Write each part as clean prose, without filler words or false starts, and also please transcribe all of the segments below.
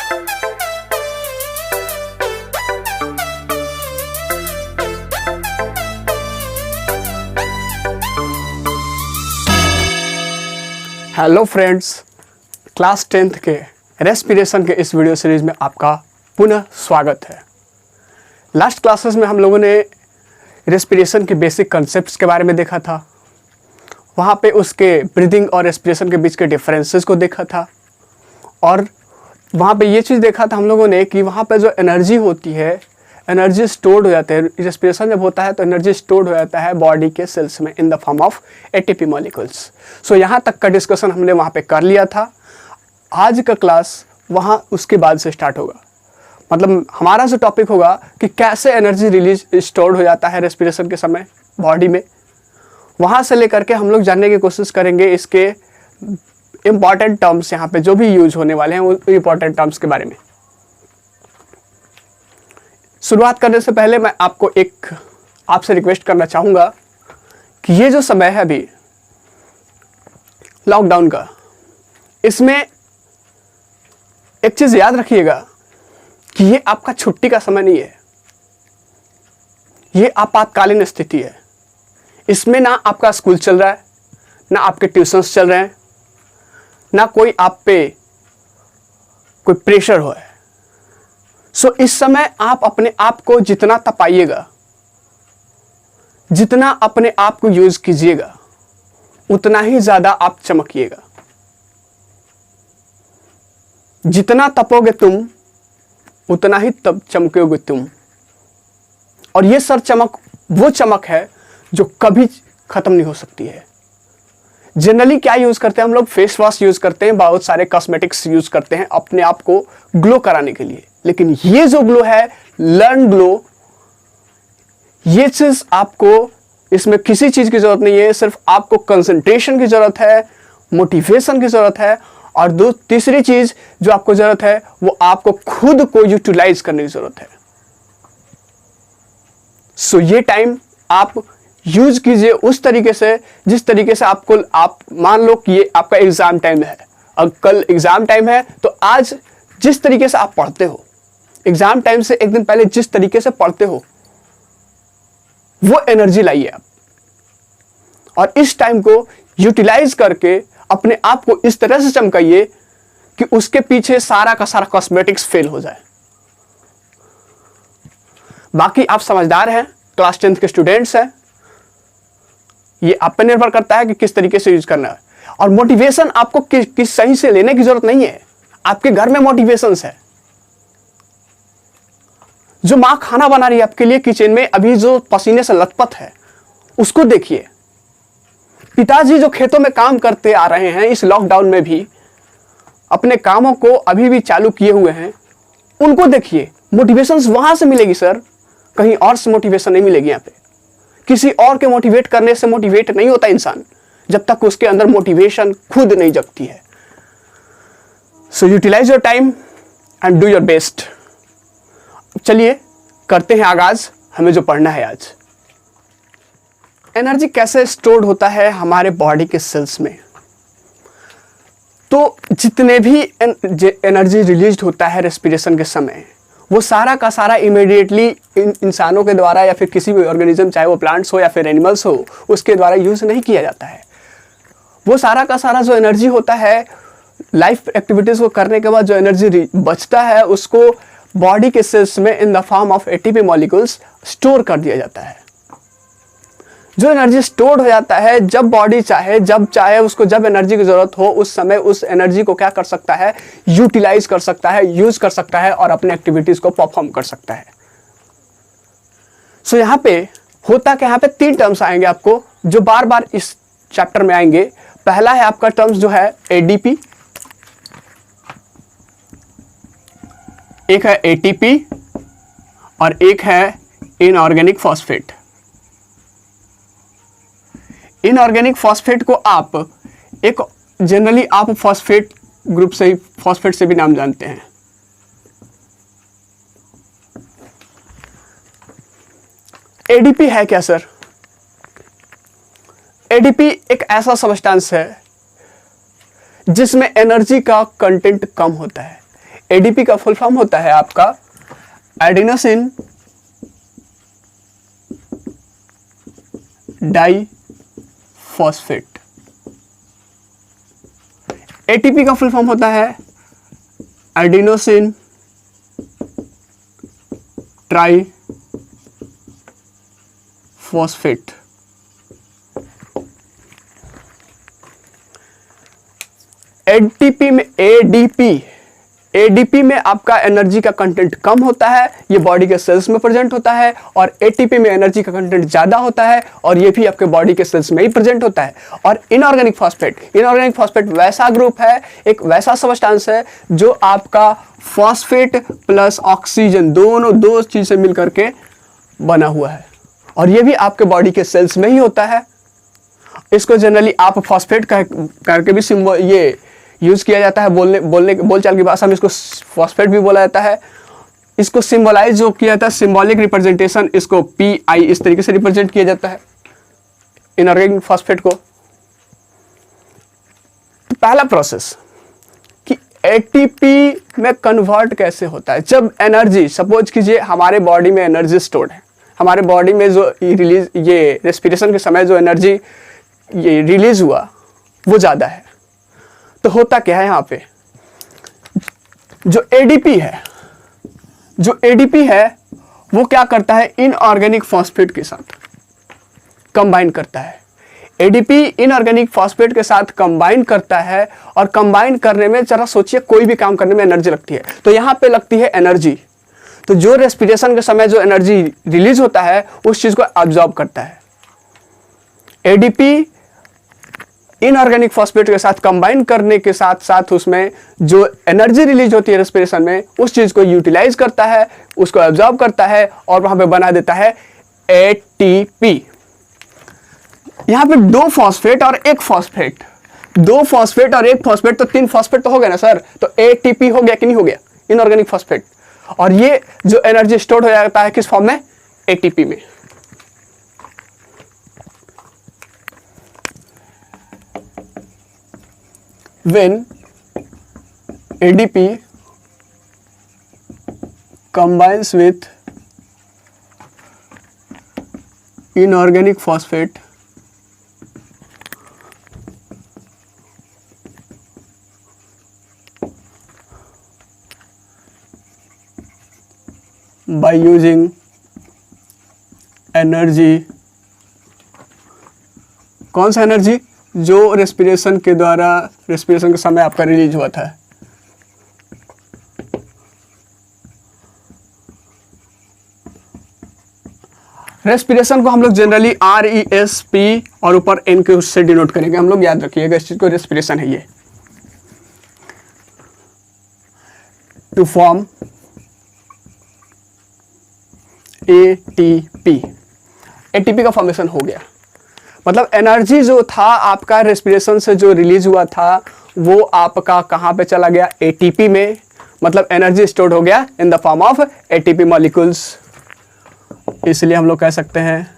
Hello friends, class 10th के respiration के इस वीडियो सीरीज में आपका पुनः स्वागत है। लास्ट क्लासेस में हम लोगों ने रेस्पिरेशन के बेसिक कॉन्सेप्ट्स के बारे में देखा था, वहाँ पे उसके ब्रीदिंग और रेस्पिरेशन के बीच के डिफरेंसेस को देखा था, और वहाँ पे ये चीज़ देखा था हम लोगों ने कि वहाँ पे जो एनर्जी होती है, एनर्जी स्टोर्ड हो जाते हैं। रेस्पिरेशन जब होता है तो एनर्जी स्टोर्ड हो जाता है बॉडी के सेल्स में in the form of ATP molecules. So यहाँ तक का डिस्कशन हमने वहाँ पे कर लिया था। आज का क्लास वहाँ उसके बाद से स्टार्ट होगा, मतलब हमारा जो टॉपिक होगा कि कैसे एनर्जी रिलीज स्टोर्ड हो जाता है रेस्पिरेशन के समय बॉडी में, वहाँ से लेकर के हम लोग जानने की कोशिश करेंगे इसके इम्पॉर्टेंट टर्म्स, यहाँ पे जो भी यूज होने वाले हैं वो इम्पॉर्टेंट टर्म्स के बारे में। शुरुआत करने से पहले मैं आपको एक आपसे रिक्वेस्ट करना चाहूँगा कि ये जो समय है अभी लॉकडाउन का, इसमें एक चीज़ याद रखिएगा कि ये आपका छुट्टी का समय नहीं है, ये आपातकालीन स्थिति है। इसमें ना आपका स्कूल चल रहा है, ना आपके ट्यूशन्स चल रहे हैं, ना कोई आप पे कोई प्रेशर हो है। सो इस समय आप अपने आप को जितना तपाइएगा, जितना अपने आप को यूज कीजिएगा, उतना ही ज्यादा आप चमकिएगा। जितना तपोगे तुम, उतना ही तब चमकोगे तुम। और ये सर चमक वो चमक है जो कभी खत्म नहीं हो सकती है। जनरली क्या यूज करते हैं हम लोग? फेस वॉश यूज करते हैं, बहुत सारे कॉस्मेटिक्स यूज करते हैं अपने आप को ग्लो कराने के लिए। लेकिन ये जो ग्लो है, लर्न ग्लो, ये चीज आपको, इसमें किसी चीज की जरूरत नहीं है, सिर्फ आपको कंसंट्रेशन की जरूरत है, मोटिवेशन की जरूरत है, और तीसरी चीज जो आपको जरूरत है वो आपको खुद को यूटिलाइज करने की जरूरत है। सो ये टाइम आप यूज कीजिए उस तरीके से जिस तरीके से आपको, आप मान लो कि ये आपका एग्जाम टाइम है, और कल एग्जाम टाइम है, तो आज जिस तरीके से आप पढ़ते हो, एग्जाम टाइम से एक दिन पहले जिस तरीके से पढ़ते हो, वो एनर्जी लाइए आप, और इस टाइम को यूटिलाइज करके अपने आप को इस तरह से चमकाइए कि उसके पीछे सारा का सारा कॉस्मेटिक्स फेल हो जाए। बाकी आप समझदार हैं, क्लास 10th के स्टूडेंट्स हैं, ये आप पर निर्भर करता है कि किस तरीके से यूज करना है। और मोटिवेशन आपको किस सही से लेने की जरूरत नहीं है, आपके घर में मोटिवेशंस है। जो मां खाना बना रही है आपके लिए किचन में, अभी जो पसीने से लथपथ है, उसको देखिए। पिताजी जो खेतों में काम करते आ रहे हैं, इस लॉकडाउन में भी अपने कामों को अभी भी चालू किए हुए हैं, उनको देखिए। मोटिवेशंस वहां से मिलेगी सर, कहीं और से मोटिवेशन नहीं मिलेगी। यहाँ पे किसी और के मोटिवेट करने से मोटिवेट नहीं होता इंसान, जब तक उसके अंदर मोटिवेशन खुद नहीं जगती है। So utilize your time and do your best. चलिए करते हैं आगाज हमें जो पढ़ना है आज। एनर्जी कैसे स्टोर्ड होता है हमारे बॉडी के सेल्स में? तो जितने भी एनर्जी रिलीज होता है रेस्पिरेशन के समय, वो सारा का सारा इमीडिएटली इंसानों के द्वारा या फिर किसी भी ऑर्गेनिज्म, चाहे वो प्लांट्स हो या फिर एनिमल्स हो, उसके द्वारा यूज नहीं किया जाता है। वो सारा का सारा जो एनर्जी होता है, लाइफ एक्टिविटीज को करने के बाद जो एनर्जी बचता है, उसको बॉडी के सेल्स में in the form of ATP molecules store कर दिया जाता है। जो एनर्जी स्टोर्ड हो जाता है, जब बॉडी चाहे, जब चाहे उसको, जब एनर्जी की जरूरत हो, उस समय उस एनर्जी को क्या कर सकता है? यूटिलाइज कर सकता है, यूज कर सकता है, और अपने एक्टिविटीज को परफॉर्म कर सकता है। सो यहाँ पे होता क्या, यहाँ पे 3 टर्म्स आएंगे आपको जो बार बार इस चैप्टर में आएंगे। पहला है आपका टर्म्स जो है एडीपी, एक है एटीपी, और एक है इनऑर्गेनिक फॉस्फेट। इनऑर्गेनिक फॉस्फेट को आप एक जनरली आप फॉस्फेट ग्रुप से ही, फॉस्फेट से भी नाम जानते हैं। एडीपी है क्या सर? एडीपी एक ऐसा सब्सटेंस है जिसमें एनर्जी का कंटेंट कम होता है। एडीपी का फुल फॉर्म होता है आपका एडिनोसिन डाइफॉस्फेट। एटीपी का फुल फॉर्म होता है एडिनोसिन ट्राइफॉस्फेट। एटीपी में एडीपी में आपका एनर्जी का कंटेंट कम होता है, ये बॉडी के सेल्स में प्रेजेंट होता है, और एटीपी में एनर्जी का कंटेंट ज्यादा होता है और ये भी आपके बॉडी के सेल्स में ही प्रेजेंट होता है। और इनऑर्गेनिक फॉस्फेट वैसा ग्रुप है, एक वैसा सब्सटेंस है जो आपका फॉस्फेट प्लस ऑक्सीजन दोनों दो चीज से मिलकर के बना हुआ है, और ये भी आपके बॉडी के सेल्स में ही होता है। इसको जनरली आप फॉस्फेट करके भी सिंबल ये यूज किया जाता है, बोलचाल की भाषा में इसको फॉस्फेट भी बोला जाता है। इसको सिंबलाइज जो किया जाता है, सिंबॉलिक रिप्रेजेंटेशन, इसको PI इस तरीके से रिप्रेजेंट किया जाता है इनऑर्गेनिक फॉस्फेट को। तो पहला प्रोसेस कि ATP में कन्वर्ट कैसे होता है। जब एनर्जी, सपोज कीजिए हमारे बॉडी में एनर्जी स्टोर्ड है, हमारे बॉडी में जो ये रेस्पिरेशन के समय जो एनर्जी ये रिलीज हुआ वो ज्यादा है, तो होता क्या है यहाँ पे, जो एडीपी है वो क्या करता है, इनऑर्गेनिक फॉस्फेट के साथ कंबाइन करता है। एडीपी इनऑर्गेनिक फॉस्फेट के साथ कंबाइन करता है, और कंबाइन करने में जरा सोचिए कोई भी काम करने में एनर्जी लगती है, तो यहाँ पे लगती है एनर्जी। तो जो रेस्पिरेशन के समय जो एनर्जी रिलीज होता है उस चीज को एब्जॉर्ब करता है। एडीपी इनऑर्गेनिक फॉस्फेट के साथ कंबाइन करने के साथ साथ उसमें जो एनर्जी रिलीज होती है रेस्पिरेशन में उस चीज को यूटिलाइज करता है, उसको एब्जॉर्ब करता है और वहां पे बना देता है ATP। यहां पे दो फॉस्फेट और एक फॉस्फेट तो 3 फॉस्फेट तो हो गया ना सर, तो ATP हो गया कि नहीं हो गया, इनऑर्गेनिक फॉस्फेट। और ये जो एनर्जी स्टोर हो जाता है किस फॉर्म में, ATP में। When ADP combines with inorganic phosphate, by using energy, कौन सा एनर्जी, जो रेस्पिरेशन के समय आपका रिलीज हुआ था। रेस्पिरेशन को हम लोग जनरली RESP और ऊपर N के उससे डिनोट करेंगे, हम लोग याद रखिएगा इस चीज को, रेस्पिरेशन है ये। टू फॉर्म ATP का फॉर्मेशन हो गया, मतलब एनर्जी जो था आपका रेस्पिरेशन से जो रिलीज हुआ था वो आपका कहाँ पे चला गया, ATP में, मतलब एनर्जी स्टोर्ड हो गया इन the form of ATP molecules. इसलिए हम लोग कह सकते हैं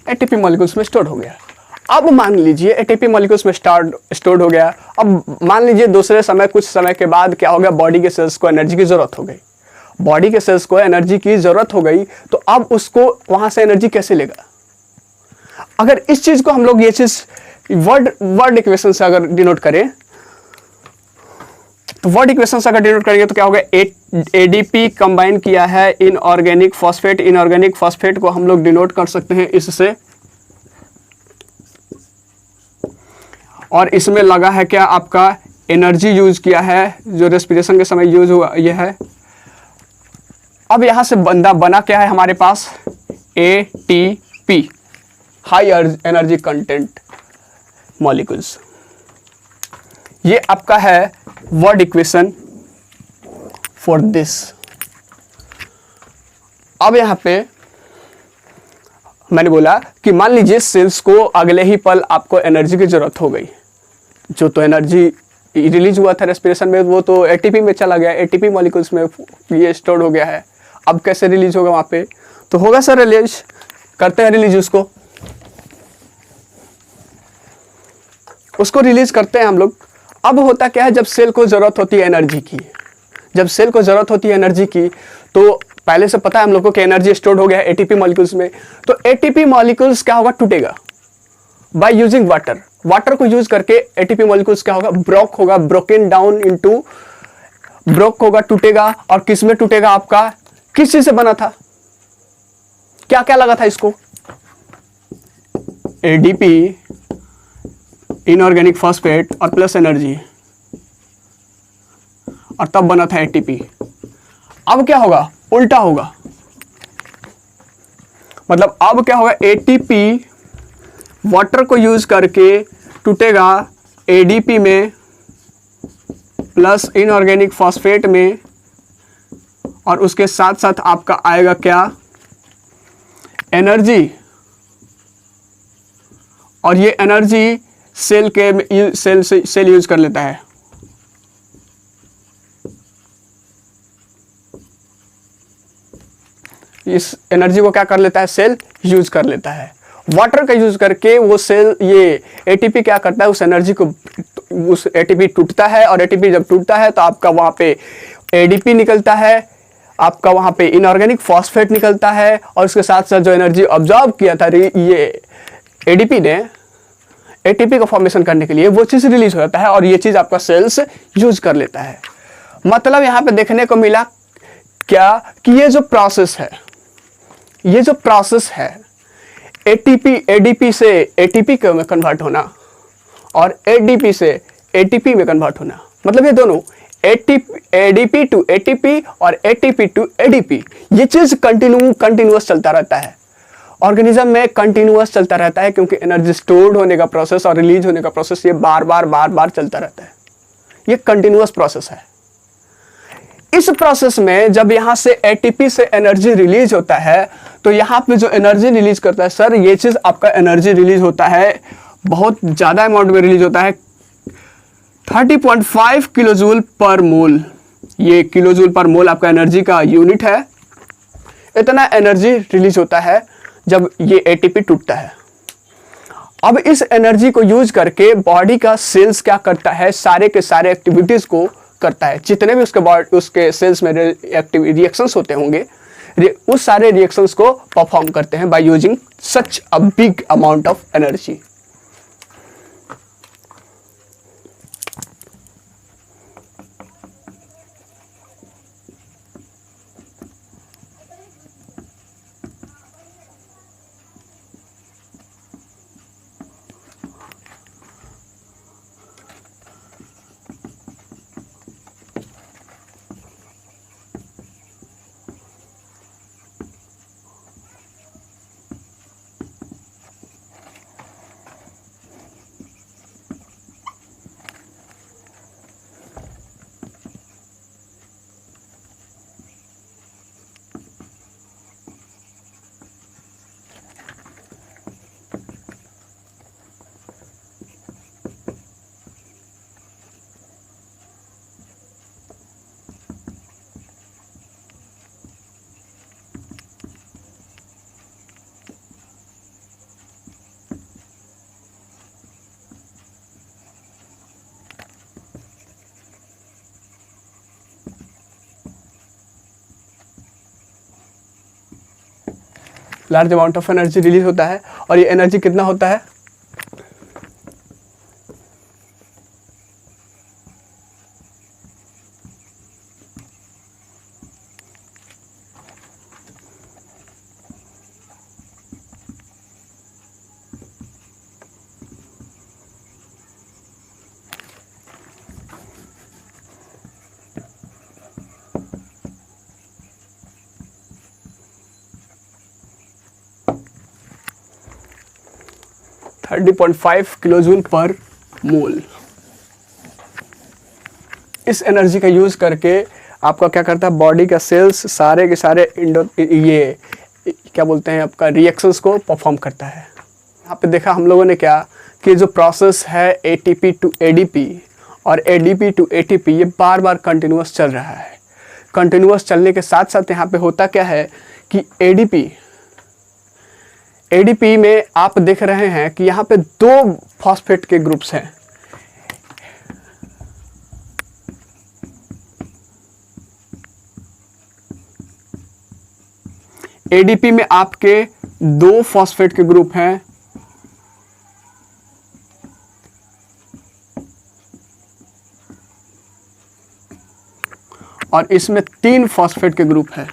ATP मॉलिक्यूल्स में स्टोर हो गया। अब मान लीजिए ATP मॉलिक्यूल्स में स्टोर्ड हो गया, अब मान लीजिए दूसरे समय, कुछ समय के बाद क्या हो गया, बॉडी के सेल्स को एनर्जी की जरूरत हो गई, बॉडी के सेल्स को एनर्जी की जरूरत हो गई, तो अब उसको वहां से एनर्जी कैसे लेगा। अगर इस चीज को हम लोग ये चीज वर्ड इक्वेशन से अगर डिनोट करें, तो वर्ड इक्वेशन से अगर डिनोट करेंगे तो क्या होगा, ADP कंबाइन किया है इनऑर्गेनिक फॉस्फेट को हम लोग डिनोट कर सकते हैं इससे, और इसमें लगा है क्या, आपका एनर्जी यूज किया है जो रेस्पिरेशन के समय यूज हुआ यह है। अब यहां से बना क्या है हमारे पास, ATP, high energy content molecules. ये आपका है वर्ड इक्वेशन फॉर दिस। अब यहाँ पे मैंने बोला कि मान लीजिए सेल्स को अगले ही पल आपको एनर्जी की जरूरत हो गई, जो तो एनर्जी रिलीज हुआ था रेस्पिरेशन में वो तो एटीपी में चला गया, एटीपी मॉलिक्यूल्स में ये स्टोर हो गया है। अब कैसे रिलीज होगा वहाँ पे? तो होगा सर रिलीज, करते हैं रिलीज उसको रिलीज करते हैं हम लोग। अब होता क्या है, जब सेल को जरूरत होती है एनर्जी की, जब सेल को जरूरत होती है एनर्जी की, तो पहले से पता है हम लोग को कि एनर्जी स्टोर हो गया है एटीपी मॉलिक्यूल्स में। तो एटीपी मॉलिक्यूल्स क्या होगा? टूटेगा बाय यूजिंग वाटर। वाटर को यूज करके एटीपी मॉलिक्यूल्स क्या होगा? ब्रोक होगा, ब्रोकन डाउन इनटू, ब्रोक होगा, टूटेगा। और किस में टूटेगा? आपका किस चीज से बना था? क्या क्या लगा था इसको? एडीपी, इनऑर्गेनिक फॉस्फेट और प्लस एनर्जी, और तब बना था एटीपी। अब क्या होगा? उल्टा होगा। मतलब अब क्या होगा? एटीपी वाटर को यूज करके टूटेगा एडीपी में प्लस इनऑर्गेनिक फॉस्फेट में, और उसके साथ साथ आपका आएगा क्या? एनर्जी। और ये एनर्जी सेल यूज कर लेता है। इस एनर्जी को क्या कर लेता है? सेल यूज कर लेता है। वाटर का यूज करके वो सेल, ये एटीपी क्या करता है? उस एनर्जी को, उस एटीपी टूटता है, और एटीपी जब टूटता है तो आपका वहां पे एडीपी निकलता है, आपका वहां पे इनऑर्गेनिक फॉस्फेट निकलता है, और उसके साथ साथ जो एनर्जी ऑब्जॉर्व किया था ये एडीपी ने एटीपी का फॉर्मेशन करने के लिए, वो चीज रिलीज हो जाता है, और ये चीज आपका सेल्स यूज कर लेता है। मतलब यहाँ पे देखने को मिला क्या कि ये जो प्रोसेस है एटीपी, एडीपी से एटीपी में कन्वर्ट होना और एडीपी से एटीपी में कन्वर्ट होना, मतलब ये दोनों एडीपी टू एटीपी और एटीपी टू एडीपी, ये चीज कंटिन्यूअस चलता रहता है। ऑर्गेनिज्म में कंटिन्यूअस चलता रहता है, क्योंकि एनर्जी स्टोर्ड होने का प्रोसेस और रिलीज होने का प्रोसेस ये बार बार चलता रहता है। ये कंटिन्यूअस प्रोसेस है। इस प्रोसेस में जब यहां से एटीपी से एनर्जी रिलीज होता है, तो यहां पे जो एनर्जी रिलीज करता है सर, ये चीज आपका एनर्जी रिलीज होता है, बहुत ज्यादा अमाउंट में रिलीज होता है, 30.5 किलोजूल पर मोल। ये किलोजूल पर मोल आपका एनर्जी का यूनिट है। इतना एनर्जी रिलीज होता है जब ये एटीपी टूटता है। अब इस एनर्जी को यूज करके बॉडी का सेल्स क्या करता है? सारे के सारे एक्टिविटीज को करता है, जितने भी उसके सेल्स में रिएक्शंस होते होंगे, उस सारे रिएक्शंस को परफॉर्म करते हैं by using such a big amount of energy. Large amount of energy release होता है, और ये एनर्जी कितना होता है? .5 किलोजूल पर मोल। इस एनर्जी का यूज करके आपका क्या करता है, बॉडी का सेल्स सारे के सारे ये क्या बोलते हैं आपका रिएक्शंस को परफॉर्म करता है। यहाँ पे देखा हम लोगों ने क्या कि जो प्रोसेस है एटीपी टू एडीपी और एडीपी टू एटीपी ये बार बार कंटिन्यूअस चल रहा है। कंटिन्यूअस चलने के साथ साथ यहाँ पे होता क्या है कि एडीपी में आप देख रहे हैं कि यहाँ पे 2 फॉस्फेट के ग्रुप्स हैं। एडीपी में आपके 2 फॉस्फेट के ग्रुप हैं और इसमें 3 फॉस्फेट के ग्रुप है।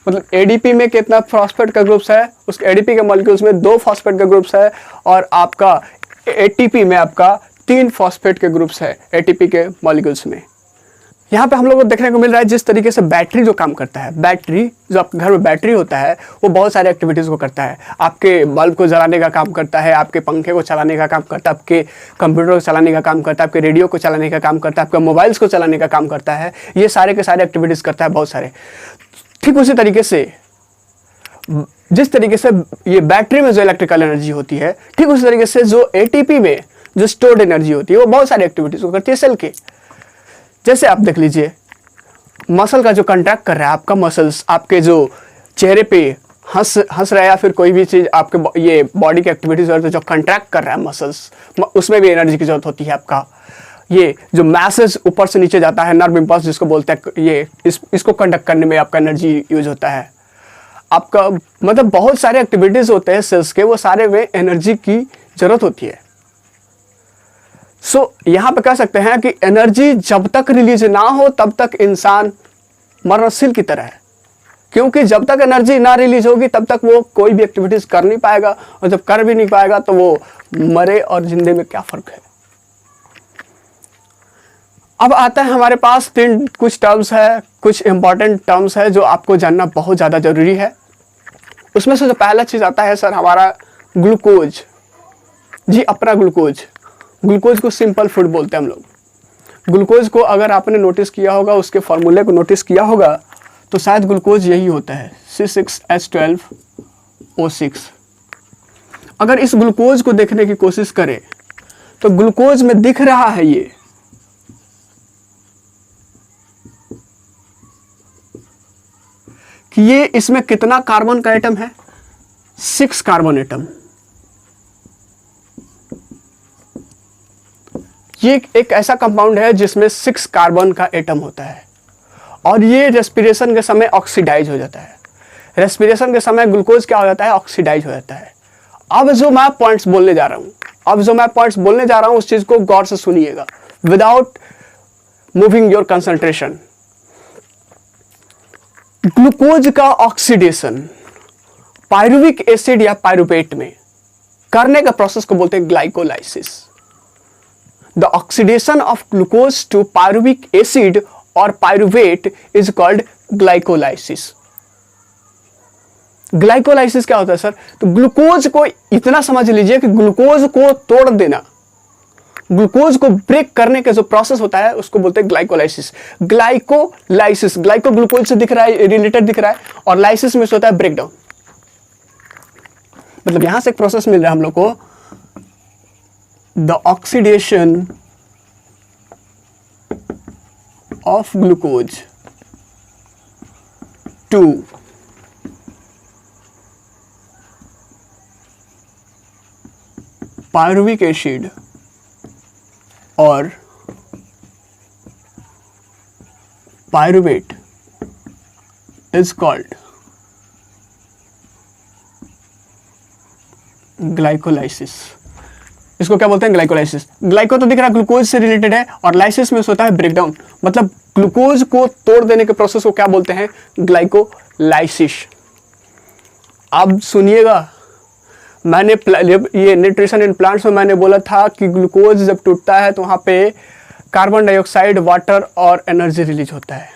मतलब एडीपी में कितना फॉस्फेट का ग्रुप्स है, उस एडीपी के मॉलिक्यूल्स में 2 फॉस्फेट के ग्रुप्स है और आपका एटीपी में आपका 3 फॉस्फेट के ग्रुप्स है एटीपी के मॉलिक्यूल्स में। यहाँ पे हम लोग को देखने को मिल रहा है जिस तरीके से बैटरी जो काम करता है, बैटरी जो आपके घर में बैटरी होता है वो बहुत सारे एक्टिविटीज़ को करता है। आपके बल्ब को जलाने का काम करता है, आपके पंखे को चलाने का काम करता है, आपके कंप्यूटर को चलाने का काम करता है, आपके रेडियो को चलाने का काम करता है, आपके मोबाइल्स को चलाने का काम करता है। ये सारे के सारे एक्टिविटीज़ करता है बहुत सारे। ठीक उसी तरीके से जिस तरीके से ये बैटरी में जो इलेक्ट्रिकल एनर्जी होती है, ठीक उसी तरीके से जो एटीपी में जो स्टोर्ड एनर्जी होती है वो बहुत सारी एक्टिविटीज़ को करती है सेल के। जैसे आप देख लीजिए मसल का जो कंट्रैक्ट कर रहा है, आपका मसल्स आपके जो चेहरे पे हंस रहा है या फिर कोई भी चीज़ आपके ये बॉडी की एक्टिविटीज जो कंट्रैक्ट कर रहा है मसल्स, उसमें भी एनर्जी की जरूरत होती है। आपका ये जो मैसेज ऊपर से नीचे जाता है नर्व इम्पल्स जिसको बोलते हैं, ये इसको कंडक्ट करने में आपका एनर्जी यूज होता है। आपका मतलब बहुत सारे एक्टिविटीज़ होते हैं सेल्स के, वो सारे में एनर्जी की ज़रूरत होती है। यहाँ पे कह सकते हैं कि एनर्जी जब तक रिलीज ना हो तब तक इंसान मरणशील की तरह है, क्योंकि जब तक एनर्जी ना रिलीज होगी तब तक वो कोई भी एक्टिविटीज कर नहीं पाएगा और जब कर भी नहीं पाएगा तो वो मरे और जिंदे में क्या फर्क है। अब आता है हमारे पास कुछ टर्म्स है, कुछ इंपॉर्टेंट टर्म्स है जो आपको जानना बहुत ज़्यादा जरूरी है। उसमें से जो पहला चीज़ आता है सर हमारा ग्लूकोज। जी अपना ग्लूकोज को सिंपल फूड बोलते हैं हम लोग। ग्लूकोज को अगर आपने नोटिस किया होगा, उसके फॉर्मूले को नोटिस किया होगा तो शायद ग्लूकोज यही होता है C6H12O6। अगर इस ग्लूकोज को देखने की कोशिश करें तो ग्लूकोज में दिख रहा है ये कि ये इसमें कितना कार्बन का एटम है, 6 कार्बन एटम। ये एक ऐसा कंपाउंड है जिसमें 6 कार्बन का एटम होता है और ये रेस्पिरेशन के समय ऑक्सीडाइज हो जाता है। रेस्पिरेशन के समय ग्लूकोज क्या हो जाता है, ऑक्सीडाइज हो जाता है। अब जो मैं पॉइंट्स बोलने जा रहा हूं उस चीज को गौर से सुनिएगा without moving your concentration. Glucose का ऑक्सीडेशन पायरुविक एसिड या पायरुवेट में करने का प्रोसेस को बोलते हैं glycolysis. The oxidation of glucose to pyruvic acid और pyruvate is called glycolysis. Glycolysis क्या होता है सर, तो ग्लूकोज को इतना समझ लीजिए कि ग्लूकोज को तोड़ देना, ग्लूकोज को ब्रेक करने का जो प्रोसेस होता है उसको बोलते हैं ग्लाइकोलाइसिस। ग्लाइको ग्लूकोज से दिख रहा है, रिलेटेड दिख रहा है, और लाइसिस में से होता है ब्रेकडाउन। मतलब यहां से एक प्रोसेस मिल रहा है हम लोग को, the oxidation of glucose to pyruvic acid और पायरुवेट इज कॉल्ड ग्लाइकोलाइसिस। इसको क्या बोलते हैं, ग्लाइकोलाइसिस। ग्लाइको तो दिख रहा है ग्लूकोज से रिलेटेड है, और लाइसिस में होता है ब्रेकडाउन। मतलब ग्लूकोज को तोड़ देने के प्रोसेस को क्या बोलते हैं, ग्लाइकोलाइसिस। अब सुनिएगा, मैंने ये न्यूट्रिशन इन प्लांट्स में मैंने बोला था कि ग्लूकोज जब टूटता है तो वहां पे कार्बन डाइऑक्साइड, वाटर और एनर्जी रिलीज होता है।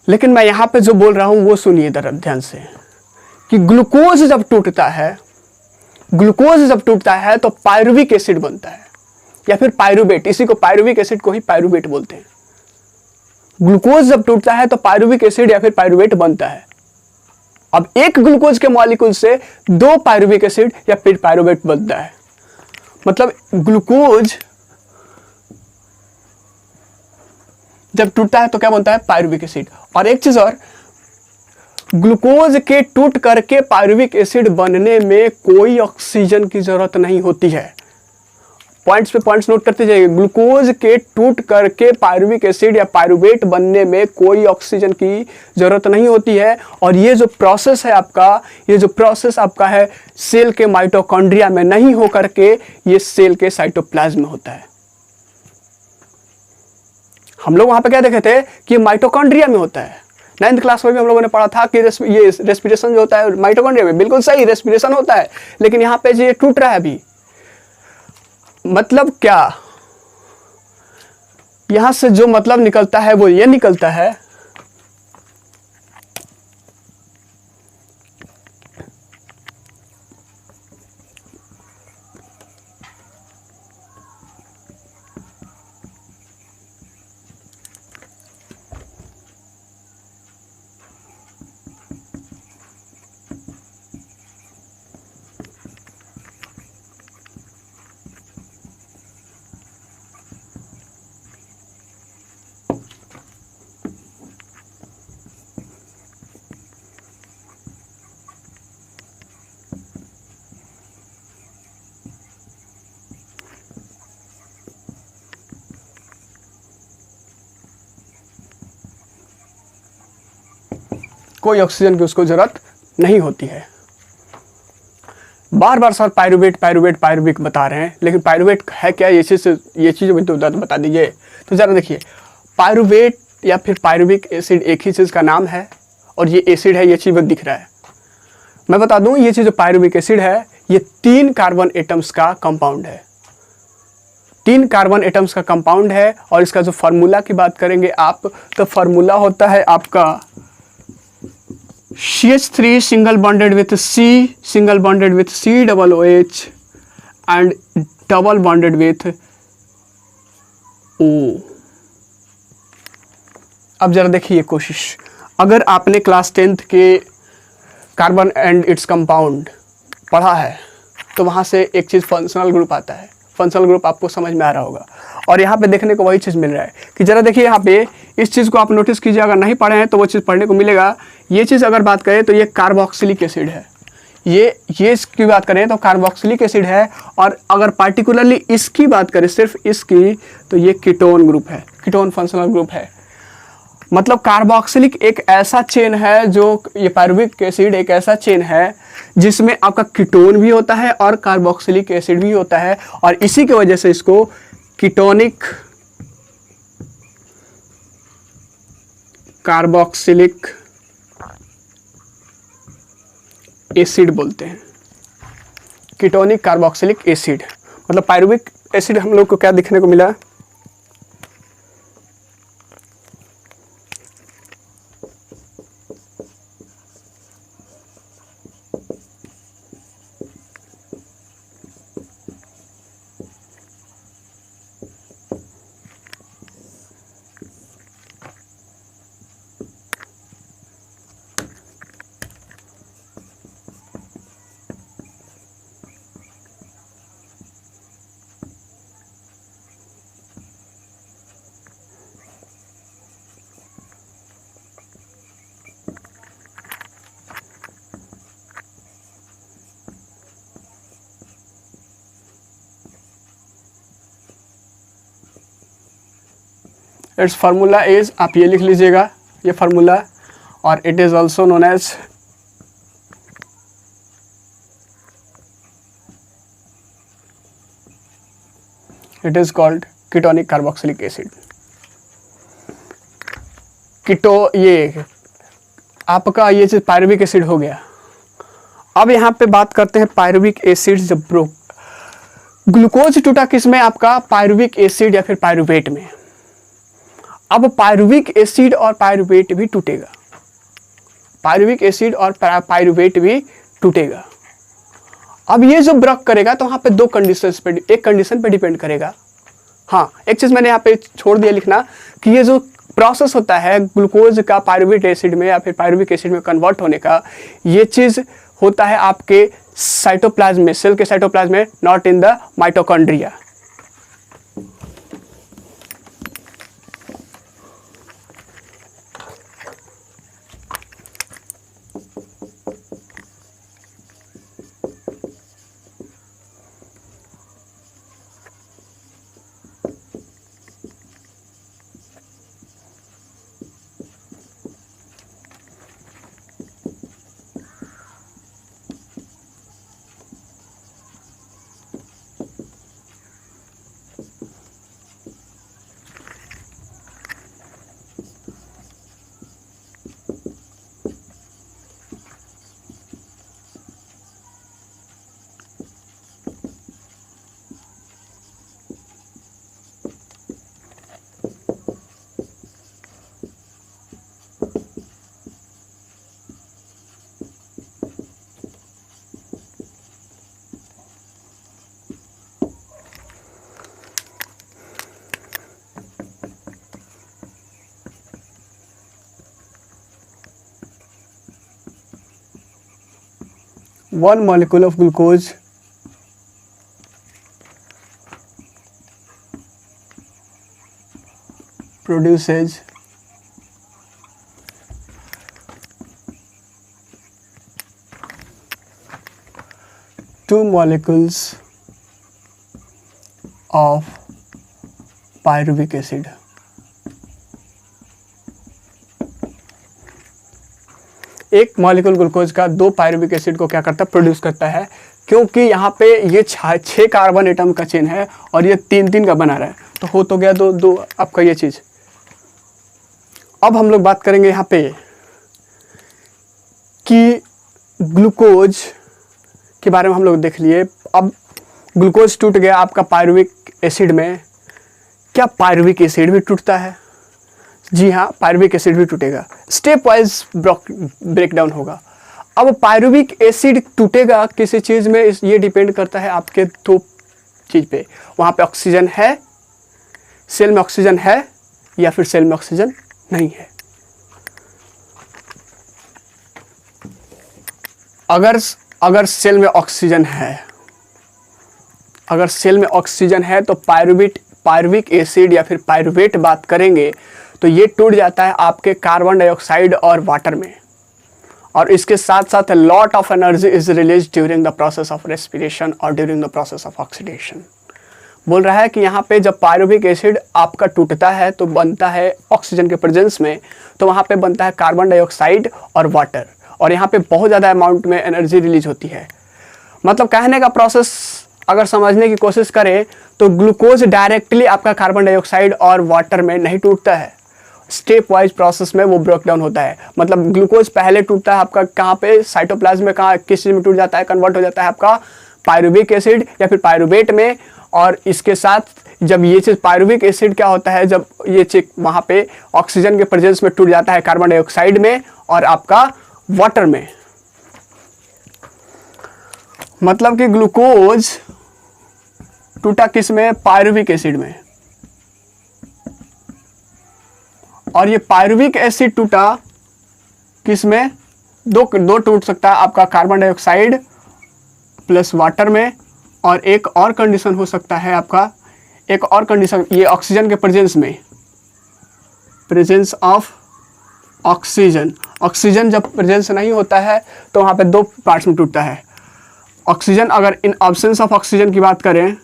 लेकिन मैं यहां पे जो बोल रहा हूं वो सुनिए ध्यान से, कि ग्लूकोज जब टूटता है तो पायरुविक एसिड बनता है या फिर पायरुवेट। इसी को पायरुविक एसिड को ही पायरुवेट बोलते हैं। ग्लूकोज जब टूटता है तो पायरुविक एसिड या फिर पायरुवेट बनता है। अब एक ग्लूकोज के मॉलिक्यूल से 2 पायरुविक एसिड या फिर पायरुवेट बनता है। मतलब ग्लूकोज जब टूटता है तो क्या बनता है? Pyruvic acid. और एक चीज और, ग्लूकोज के टूट करके पायरुविक एसिड बनने में कोई ऑक्सीजन की जरूरत नहीं होती है। पॉइंट्स पे पॉइंट्स नोट करते जाइए। ग्लूकोज के टूट करके पायरुविक एसिड या पायरुवेट बनने में कोई ऑक्सीजन की जरूरत नहीं होती है। और ये जो प्रोसेस है आपका, है सेल के माइटोकॉन्ड्रिया में नहीं हो करके ये सेल के साइटोप्लाज्म में होता है। हम लोग वहां पे क्या देखे थे कि माइटोकॉन्ड्रिया में होता है। 9th क्लास में भी हम लोगों ने पढ़ा था कि ये रेस्पिरेशन जो होता है माइटोकॉन्ड्रिया में, बिल्कुल सही रेस्पिरेशन होता है। लेकिन यहाँ पे ये टूट रहा है अभी, मतलब क्या? यहां से जो मतलब निकलता है वो ये निकलता है कोई ऑक्सीजन की उसको जरूरत नहीं होती है। बार बार सर पायरुविक बता रहे हैं, लेकिन पायरुवेट है क्या? ये चीज़ तो बता दीजिए। तो ज़रा देखिए, पायरुवेट या फिर पायरुविक एसिड एक ही चीज़ का नाम है और ये एसिड है, ये चीज़ दिख रहा है। मैं बता दूं, ये चीज़ जो पायरुविक एसिड है ये 3 कार्बन एटम्स का कंपाउंड है। 3 कार्बन एटम्स का कंपाउंड है। और इसका जो फार्मूला की बात करेंगे आप, तो फार्मूला होता है आपका CH3 single bonded with C, single bonded with COOH and double bonded with O। अब जरा देखिए कोशिश, अगर आपने क्लास 10th के कार्बन एंड इट्स कंपाउंड पढ़ा है तो वहाँ से एक चीज़ फंक्शनल ग्रुप आता है। फंक्शनल ग्रुप आपको समझ में आ रहा होगा। और यहाँ पे देखने को वही चीज़ मिल रहा है कि जरा देखिए यहाँ पे इस चीज़ को आप नोटिस कीजिए। अगर नहीं पढ़े हैं तो वो चीज़ पढ़ने को मिलेगा। ये चीज़ अगर बात करें तो ये कार्बोक्सिलिक एसिड है। ये इसकी बात करें तो कार्बोक्सिलिक एसिड है। और अगर पार्टिकुलरली इसकी बात करें, सिर्फ इसकी, तो ये कीटोन ग्रुप है, कीटोन फंक्शनल ग्रुप है। मतलब कार्बोक्सिलिक एक ऐसा चेन है, जो ये पायरुविक एसिड एक ऐसा चेन है जिसमें आपका कीटोन भी होता है और कार्बोक्सिलिक एसिड भी होता है। और इसी की वजह से इसको कीटोनिक कार्बोक्सिलिक एसिड बोलते हैं। कीटोनिक कार्बोक्सिलिक एसिड मतलब पायरुविक एसिड हम लोग को क्या दिखने को मिला? इट्स फार्मूला इज, आप ये लिख लीजिएगा ये फार्मूला, और it is also known as it is called ketonic carboxylic acid. ये आपका ये चीज पायरुविक एसिड हो गया। अब यहाँ पे बात करते हैं पायरुविक एसिड। जब ग्लूकोज टूटा किस में? आपका पायरुविक एसिड या फिर पायरुवेट में। अब पायरुविक एसिड और पायरुवेट भी टूटेगा, पायरुविक एसिड और पायरुवेट भी टूटेगा। अब ये जो ब्रेक करेगा तो वहाँ पे 2 कंडीशंस पे, एक कंडीशन पे डिपेंड करेगा। हाँ, एक चीज़ मैंने यहाँ पे छोड़ दिया लिखना कि ये जो प्रोसेस होता है ग्लूकोज का पायरुवेट एसिड में या फिर पायरुविक एसिड में कन्वर्ट होने का, ये चीज़ होता है आपके साइटोप्लाज्म में, सेल के साइटोप्लाज्म में, not in the mitochondria. One molecule of glucose produces 2 molecules of pyruvic acid. एक मॉलिक्यूल ग्लूकोज का 2 पायरुविक एसिड को क्या करता है, प्रोड्यूस करता है, क्योंकि यहाँ पे ये 6 कार्बन एटम का चेन है और ये 3 का बना रहा है, तो हो तो गया 2 आपका ये चीज़। अब हम लोग बात करेंगे यहाँ पे कि ग्लूकोज के बारे में हम लोग देख लिए। अब ग्लूकोज टूट गया आपका पायरुविक एसिड में, क्या पायरुविक एसिड भी टूटता है? जी हाँ, पायरुविक एसिड भी टूटेगा, स्टेप वाइज ब्रेकडाउन होगा। अब पायरुविक एसिड टूटेगा किसी चीज़ में, ये डिपेंड करता है आपके 2 चीज़ पे, वहाँ पे ऑक्सीजन है, सेल में ऑक्सीजन है या फिर सेल में ऑक्सीजन नहीं है। अगर सेल में ऑक्सीजन है, अगर सेल में ऑक्सीजन है तो पायरुविक एसिड या फिर पायरुवेट बात करेंगे तो ये टूट जाता है आपके कार्बन डाइऑक्साइड और वाटर में, और इसके साथ साथ lot of energy is release during the process of respiration और during the process of oxidation. बोल रहा है कि यहाँ पे जब पायरुविक एसिड आपका टूटता है तो बनता है ऑक्सीजन के प्रेजेंस में, तो वहाँ पे बनता है कार्बन डाइऑक्साइड और वाटर, और यहाँ पे बहुत ज़्यादा अमाउंट में एनर्जी रिलीज होती है। मतलब कहने का प्रोसेस अगर समझने की कोशिश करें तो ग्लूकोज डायरेक्टली आपका कार्बन डाइऑक्साइड और वाटर में नहीं टूटता है, स्टेप वाइज प्रोसेस में वो ब्रेक डाउन होता है। मतलब ग्लूकोज पहले टूटता है आपका कहाँ पे, साइटोप्लाज्म में, कहाँ किस चीज़ में टूट जाता है, कन्वर्ट हो जाता है आपका पायरुविक एसिड या फिर पायरुवेट में, और इसके साथ जब ये चीज़ पायरुविक एसिड क्या होता है, जब ये चीज वहाँ पे ऑक्सीजन के प्रेजेंस में टूट जाता है कार्बन डाइऑक्साइड में और आपका वाटर में। मतलब कि ग्लूकोज टूटा किस में, पायरुविक एसिड में, और ये पायरुविक एसिड टूटा किस में, दो टूट सकता है आपका कार्बन डाइऑक्साइड प्लस वाटर में, और एक और कंडीशन हो सकता है आपका, एक और कंडीशन ये ऑक्सीजन के प्रेजेंस में, प्रेजेंस ऑफ ऑक्सीजन। ऑक्सीजन जब प्रेजेंस नहीं होता है तो वहाँ पे 2 पार्ट्स में टूटता है। ऑक्सीजन अगर इन ऑब्सेंस ऑफ ऑक्सीजन की बात करें,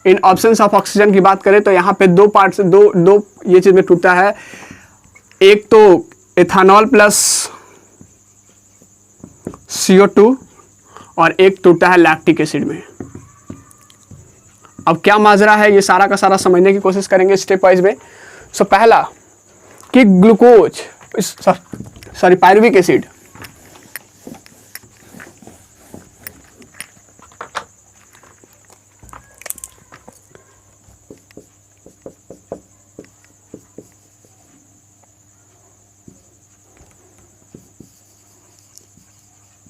इन ऑब्सेंस ऑफ ऑक्सीजन की बात करें तो यहाँ पे 2 पार्ट्स, दो ये चीज में टूटता है। एक तो एथानॉल प्लस CO2 और एक टूटता है लैक्टिक एसिड में। अब क्या माजरा है ये सारा का सारा समझने की कोशिश करेंगे स्टेप वाइज में। सो पहला कि glucose sorry pyruvic acid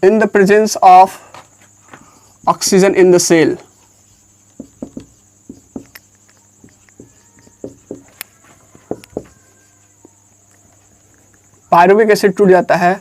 in the presence of oxygen in the cell, pyruvic acid टूट जाता है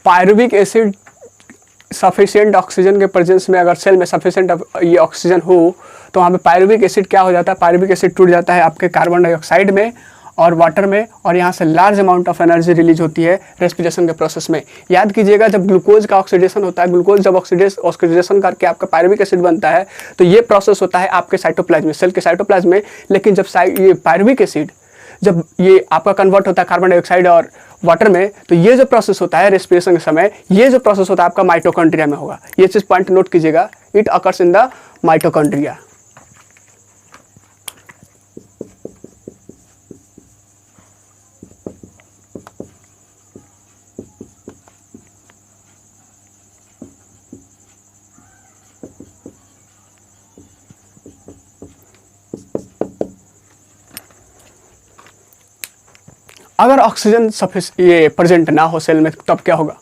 पायरुविक एसिड सफिशिएंट ऑक्सीजन के प्रेजेंस में, अगर सेल में सफिशिएंट ये ऑक्सीजन हो तो वहाँ पे पायरुविक एसिड क्या हो जाता है, पायरुविक एसिड टूट जाता है आपके कार्बन डाइऑक्साइड में और वाटर में, और यहाँ से large amount of energy release होती है रेस्पिरेशन के प्रोसेस में। याद कीजिएगा, जब ग्लूकोज का ऑक्सीडेशन होता है, ग्लूकोज जब ऑक्सीडेशन करके आपका पायरुविक एसिड बनता है तो ये प्रोसेस होता है आपके साइटोप्लाज्म में, सेल के साइटोप्लाज्म में। लेकिन जब ये पायरुविक एसिड जब ये आपका कन्वर्ट होता है कार्बन डाइऑक्साइड और वाटर में, तो ये जो प्रोसेस होता है रेस्पिरेशन के समय, ये जो प्रोसेस होता है आपका माइटोकॉन्ड्रिया में होगा। ये चीज़ पॉइंट नोट कीजिएगा, it occurs in the mitochondria. अगर ऑक्सीजन ये प्रेजेंट ना हो सेल में तब क्या होगा?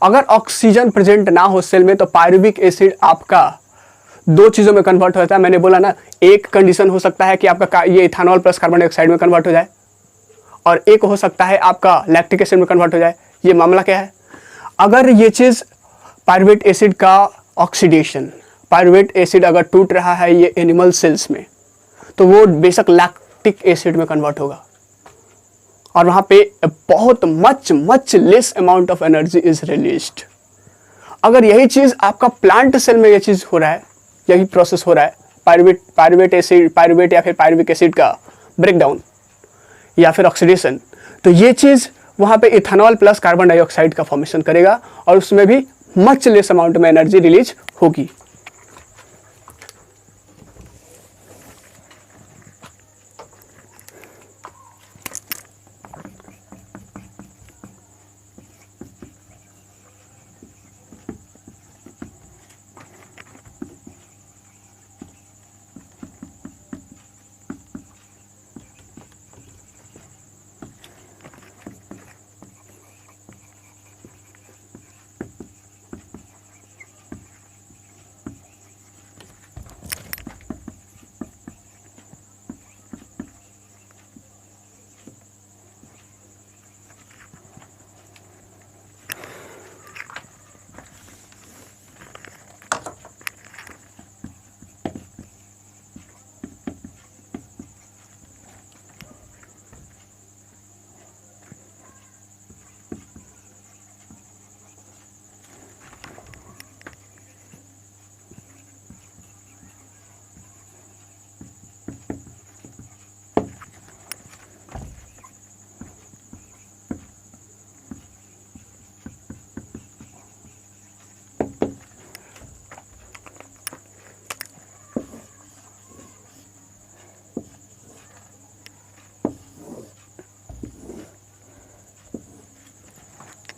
अगर ऑक्सीजन प्रेजेंट ना हो सेल में तो पायरुविक एसिड आपका दो चीज़ों में कन्वर्ट होता है। मैंने बोला ना, एक कंडीशन हो सकता है कि आपका ये इथानॉल प्लस कार्बन डाइऑक्साइड में कन्वर्ट हो जाए, और एक हो सकता है आपका लैक्टिक एसिड में कन्वर्ट हो जाए। ये मामला क्या है? अगर ये चीज़ पायरुवेट एसिड का ऑक्सीडेशन, पायरुवेट एसिड अगर टूट रहा है ये एनिमल सेल्स में, तो वो बेशक लैक्टिक एसिड में कन्वर्ट होगा, और वहाँ पे बहुत much less amount of energy is released. अगर यही चीज़ आपका प्लांट सेल में ये चीज़ हो रहा है, यही प्रोसेस हो रहा है, पायरुवेट या फिर पायरुविक एसिड का ब्रेकडाउन या फिर ऑक्सीडेशन, तो ये चीज़ वहाँ पे इथेनॉल प्लस कार्बन डाइऑक्साइड का फॉर्मेशन करेगा, और उसमें भी मच लेस अमाउंट में एनर्जी रिलीज होगी।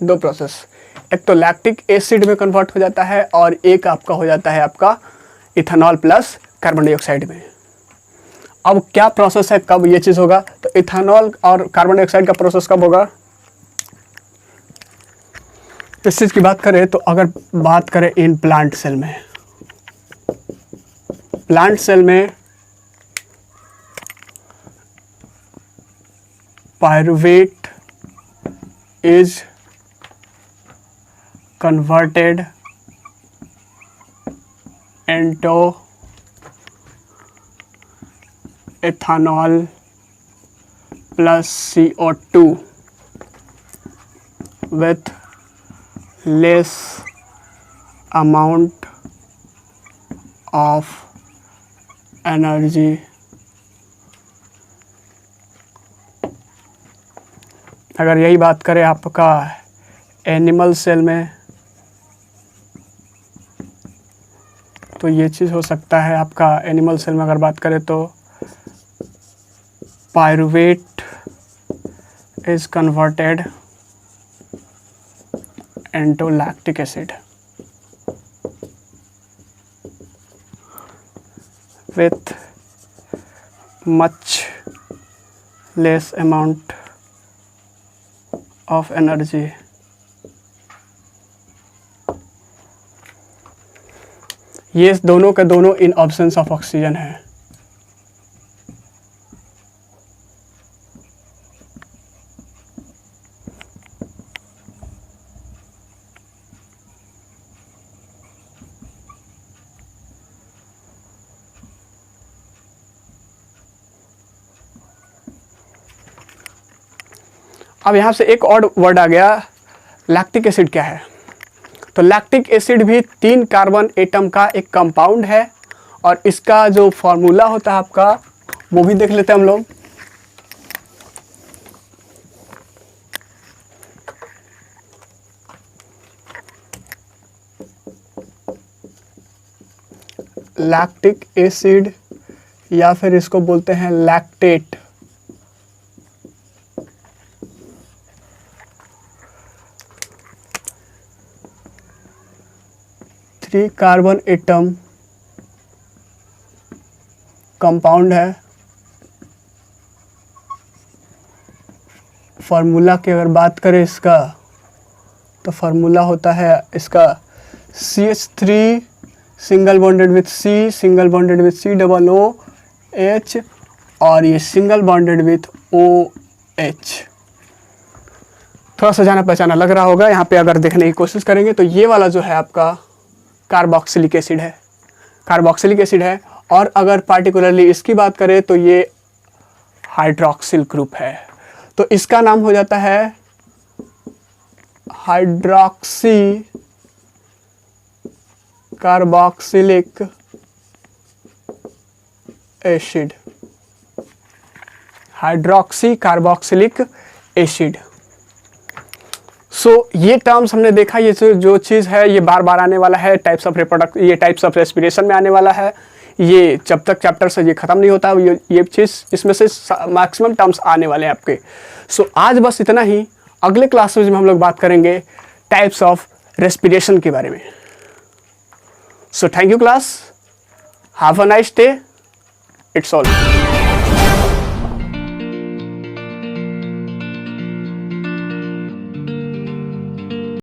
दो प्रोसेस, एक तो लैक्टिक एसिड में कन्वर्ट हो जाता है और एक आपका हो जाता है आपका इथेनॉल प्लस कार्बन डाइऑक्साइड में। अब क्या प्रोसेस है, कब ये चीज़ होगा? तो इथेनॉल और कार्बन डाइऑक्साइड का प्रोसेस कब होगा? इस चीज़ की बात करें तो अगर बात करें इन प्लांट सेल में, प्लांट सेल में pyruvate is converted into ethanol plus CO2 with less amount of energy अगर यही बात करें आपका एनिमल सेल में, तो ये चीज़ हो सकता है आपका एनिमल सेल में अगर बात करें तो pyruvate is converted into lactic acid with much less amount of energy. ये दोनों के दोनों इन ऑब्सेंस ऑफ ऑक्सीजन है। अब यहाँ से एक और वर्ड आ गया, लैक्टिक एसिड क्या है। तो लैक्टिक एसिड भी 3 कार्बन एटम का एक कंपाउंड है और इसका जो फॉर्मूला होता है आपका वो भी देख लेते हैं हम लोग। लैक्टिक एसिड या फिर इसको बोलते हैं lactate. Three carbon atom compound है। फार्मूला की अगर बात करें इसका, तो फार्मूला होता है इसका CH3 single bonded with C, single bonded with COOH और ये सिंगल बॉन्डेड विथ OH। थोड़ा सा जाना पहचाना लग रहा होगा। यहाँ पे अगर देखने की कोशिश करेंगे तो ये वाला जो है आपका कार्बोक्सिलिक एसिड है, कार्बोक्सिलिक एसिड है। और अगर पार्टिकुलरली इसकी बात करें तो ये हाइड्रोक्सिल ग्रुप है, तो इसका नाम हो जाता है hydroxy carboxylic acid, hydroxy carboxylic acid. So ये टर्म्स हमने देखा, ये जो चीज़ है ये बार बार आने वाला है, टाइप्स ऑफ रिप्रोडक्ट, ये टाइप्स ऑफ रेस्पिरेशन में आने वाला है। ये जब तक चैप्टर से ये ख़त्म नहीं होता ये चीज़, इसमें से मैक्सिमम टर्म्स आने वाले हैं आपके। सो आज बस इतना ही। अगले क्लासेज में हम लोग बात करेंगे टाइप्स ऑफ रेस्पिरेशन के बारे में। So thank you class, have a nice day, it's all.